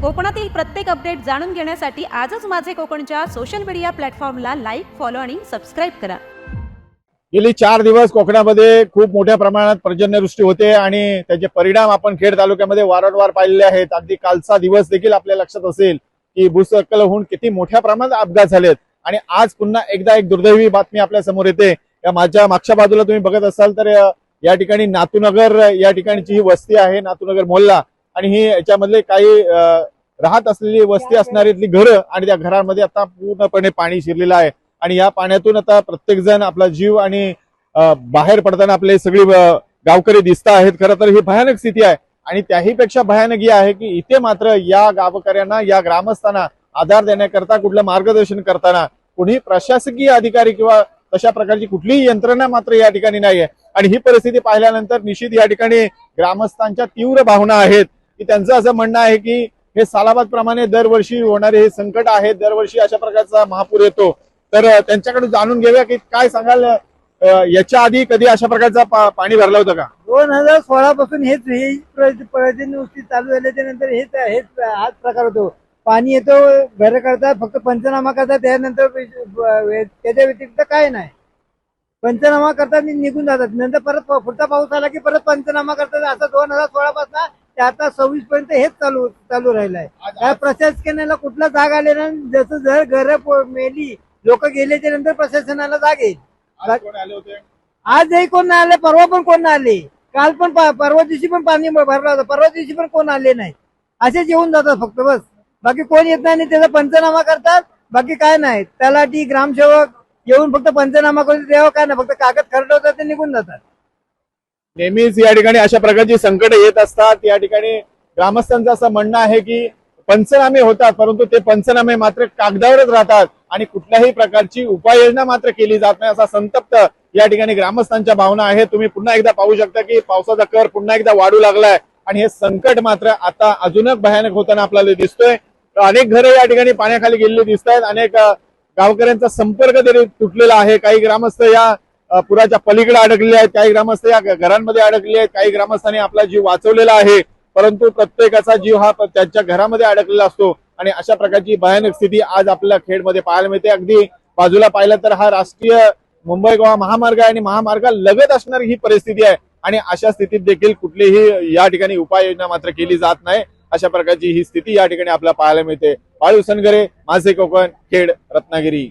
कोकणातील प्रत्येक अपडेट जाणून घेण्यासाठी आजच माझे कोकणच्या सोशल मीडिया प्लॅटफॉर्मला लाईक, फॉलो आणि सबस्क्राईब करा। गेली 4 दिवस कोकणामध्ये खूप मोठ्या प्रमाणात पर्जन्यवृष्टी होते आणि त्याचे परिणाम आपण खेड तालुक्यामध्ये वारंवार पाहिलेले आहेत। अगदी कालचा दिवस देखील आपल्या लक्षात असेल की भूस्खलन होऊन किती मोठ्या प्रमाणात अपघात झालेत आणि आज पुन्हा एकदा एक दुर्दैवी बातमी आपल्या समोर येते। या माझ्या मागच्या बाजूला तुम्ही बघत असाल तर या ठिकाणी नातूनगर या ठिकाणची ही वस्ती आहे, नातूनगर मोहल्ला, आणि ही याच्यामधले काही राहत असलेली वस्ती असणारी घरं आणि त्या घरांमध्ये आता पूर्णपणे पाणी शिरलेलं आहे आणि या पाण्यातून आता प्रत्येक जण आपला जीव आणि बाहेर पडताना आपले सगळे गावकरी दिसत आहेत। खरं तर ही भयानक स्थिती आहे आणि त्याही पेक्षा भयानक ही आहे की इथे मात्र या गावकऱ्यांना, या ग्रामस्थांना आधार देण्याकरता, कुठलं मार्गदर्शन करताना कोणी प्रशासकीय अधिकारी किंवा तशा प्रकारची कुठलीही यंत्रणा मात्र या ठिकाणी नाहीये। आणि ही परिस्थिती पाहिल्यानंतर निश्चित या ठिकाणी ग्रामस्थांच्या तीव्र भावना आहेत की त्यांचं असं म्हणणं आहे की हे सालाबाद प्रमाणे दरवर्षी होणारे हे संकट आहे, दरवर्षी अशा प्रकारचा महापूर येतो। तर त्यांच्याकडे जाणून घेऊया की काय सांगाल, याच्या आधी कधी अशा प्रकारचा पाणी भरलं होतं का? 2016 पासून हेच पर्जन्यवृष्टी चालू झाल्याच्या नंतर हाच प्रकार होतो। पाणी येतो, घर करतात, फक्त पंचनामा करतात, त्यानंतर त्याच्या व्यतिरिक्त काय नाही। पंचनामा करतात आणि निघून जातात, नंतर परत पुढचा पाऊस आला की परत पंचनामा करतात। असं 2016 पासून ते आता 26 पर्यंत हेच चालू राहिलं आहे। त्या प्रशासनाला कुठला जाग आले ना, जसं जर घर मेली, लोक गेल्याच्या नंतर प्रशासनाला जाग येईल। आजही कोण नाही आले, परवा पण कोण नाही आले, काल पण परवा दिवशी पण पाणी भरलं होतं, परवा दिवशी पण कोण आले नाही। असेच येऊन जातात फक्त, बस बाकी कोण येत नाही। त्याचा पंचनामा करतात, बाकी काय नाही। तलाठी, ग्रामसेवक येऊन फक्त पंचनामा करून द्यावं, काय नाही, फक्त कागद खरडवतात ते निघून जातात। नेहमीच या ठिकाणी अशा प्रकारची संकट येत असतात। या ठिकाणी ग्रामस्थांचं असं म्हणणं आहे की पंचनामे होतात, परंतु ते पंचनामे मात्र कागदावरच राहतात आणि कुठल्याही प्रकारची उपाययोजना मात्र केली जात नाही, असा संतप्त या ठिकाणी ग्रामस्थांच्या भावना आहेत। तुम्ही पुन्हा एकदा पाहू शकता की पावसाचा कहर पुन्हा एकदा वाढू लागलाय आणि हे संकट मात्र आता अजूनच भयानक होताना आपल्याला दिसतोय। अनेक घरे या ठिकाणी पाण्याखाली गेलेली दिसत आहेत, अनेक गावकऱ्यांचा संपर्क तरी तुटलेला आहे। काही ग्रामस्थ या पुराच्या पलीकडे अडकलेले आहेत, काही ग्रामस्थ या घरांमध्ये अडकले आहेत, काही ग्रामस्थांनी आपला जीव वाचवलेला आहे, परंतु प्रत्येकाचा जीव हा त्यांच्या घरामध्ये अडकलेला असतो आणि अशा प्रकारची भयानक स्थिती आज आपल्याला खेडमध्ये पाहायला मिळते। अगदी बाजूला पाहिलं तर हा राष्ट्रीय मुंबई गोवा महामार्ग आहे आणि महामार्गाला लगत असणारी ही परिस्थिती आहे आणि अशा स्थितीत देखील कुठलीही या ठिकाणी उपाययोजना मात्र केली जात नाही। अशा प्रकारची ही स्थिती या ठिकाणी आपल्याला पाहायला मिळते। बाळू सनगरे, माझे कोकण, खेड, रत्नागिरी।